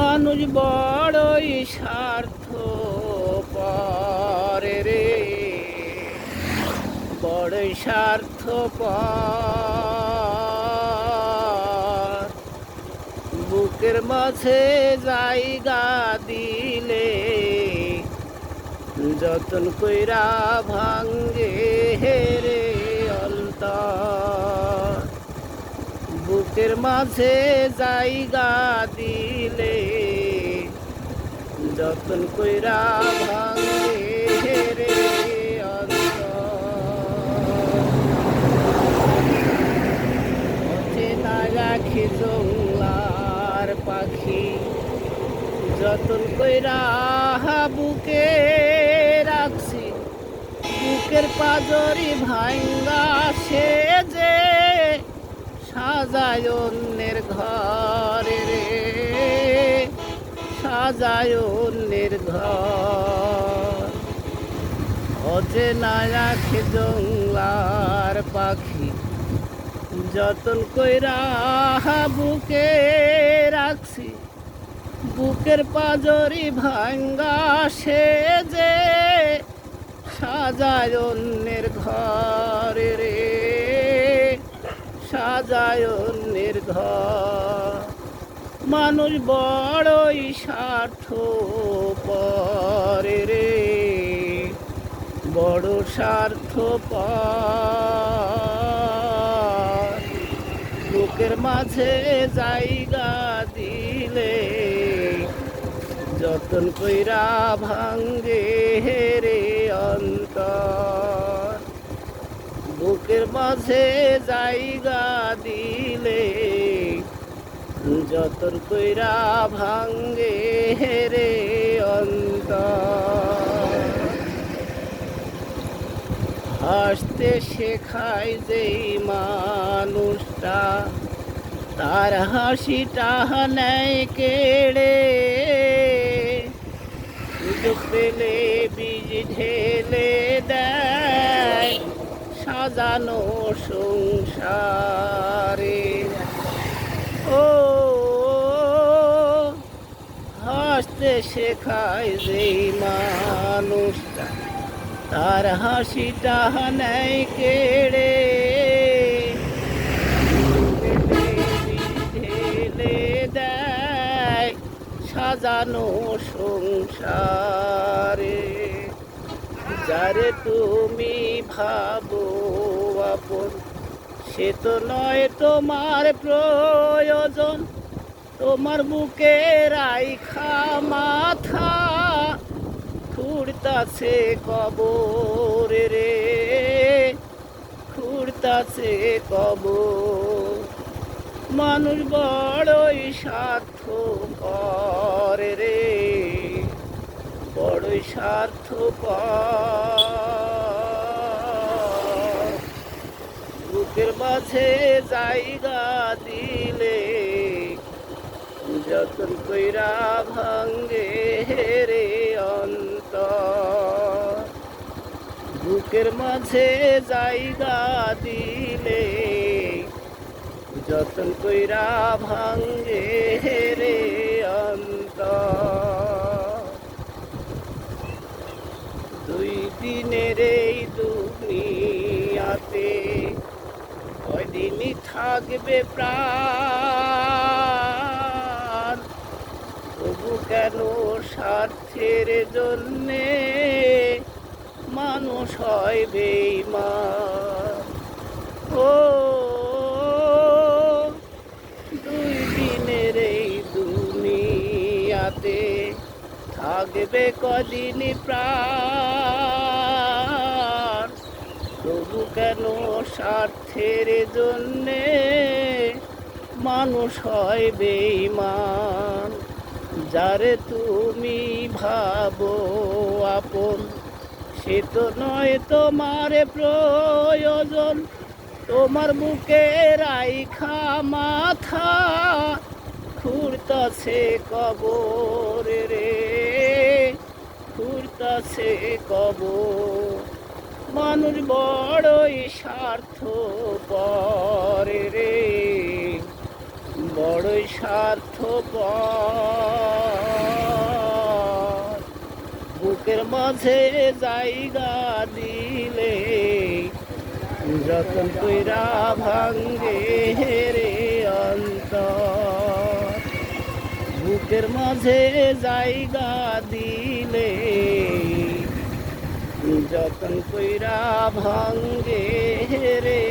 মানুষ বড়ই স্বার্থপর রে, বড়ই স্বার্থপর। বুকের মাঝে জায়গা দিলে যতন কইরা ভাঙ্গে রে অন্তর। বুকের মাঝে জায়গা দিলে যতন কইরা ভাঙ্গে রে অচেনা রাখি জংলার পাখি, যতন কইরা বুকে রাখছি। বুকের পাজরি ভাঙ্গা সে যে সাজায় অন্যের ঘরে রে, সাজায় অন্যের ঘর। অচেনা রাখে জংলার পাখি, যতন কইরা বুকে রাখছি। বুকের পাজরি ভাঙ্গা সে যে সাজায় অন্যের ঘরে রে, সাজায় অন্যের ঘর। মানুষ বড়ই স্বার্থপর রে, বড় স্বার্থপর। বুকের মাঝে জায়গা দিলে যতন কইরা ভাঙ্গে রে অন্তর। বুকের মাঝে জায়গা দিলে যতন কইরা ভাঙ্গে রে অন্তর। হাসতে শেখায় যেই মানুষটা, তার হাসিটা নেয় কেড়ে। সুযোগ পেলে বীজ ঢেলে দেয় সাজানো সংসারে। ও হাসতে শেখায় যেই মানুষটা, তার হাসিটা নেয় কেড়ে। ঢেলে দেয় সাজানো সংসারে। যারে তুমি ভাবো আপন, সে তো নয় তোমার প্রয়োজন। তোমার বুকে রাইখা মাথা খুঁড়তাছে কবর রে, খুঁড়তাছে কবর। মানুষ বড়ই স্বার্থপর রে, বড়ই স্বার্থপর। বুকের মাঝে জায়গা দিলে যতন কইরা ভাঙ্গে রে অন্তর। বুকের মাঝে জায়গা দিলে যতন কইরা ভাঙ্গে রে অন্তর। দুই দিনের এই দুনিয়াতে কয়দিনই থাকবে প্রাণ। তবু কেন স্বার্থের জন্যে মানুষ হয় বেঈমান। ও দুই দিনের এই দুনিয়াতে থাকবে কদিনই প্রাণ। তবু কেন স্বার্থের জন্যে মানুষ হয় বেঈমান। যারে তুমি ভাবো আপন, সে তো নয় তোমার প্রয়োজন। তোমার বুকে রাইখা মাথা খুঁড়তাছে কবর রে, খুঁড়তাছে কবর। মানুষ বড়ই স্বার্থপর রে, বড়ই স্বার্থপর। বুকের মাঝে জায়গা দিলে যতন কইরা ভাঙ্গে রে অন্তর, বুকের মাঝে জায়গা দিলে যতন কইরা ভাঙ্গে রে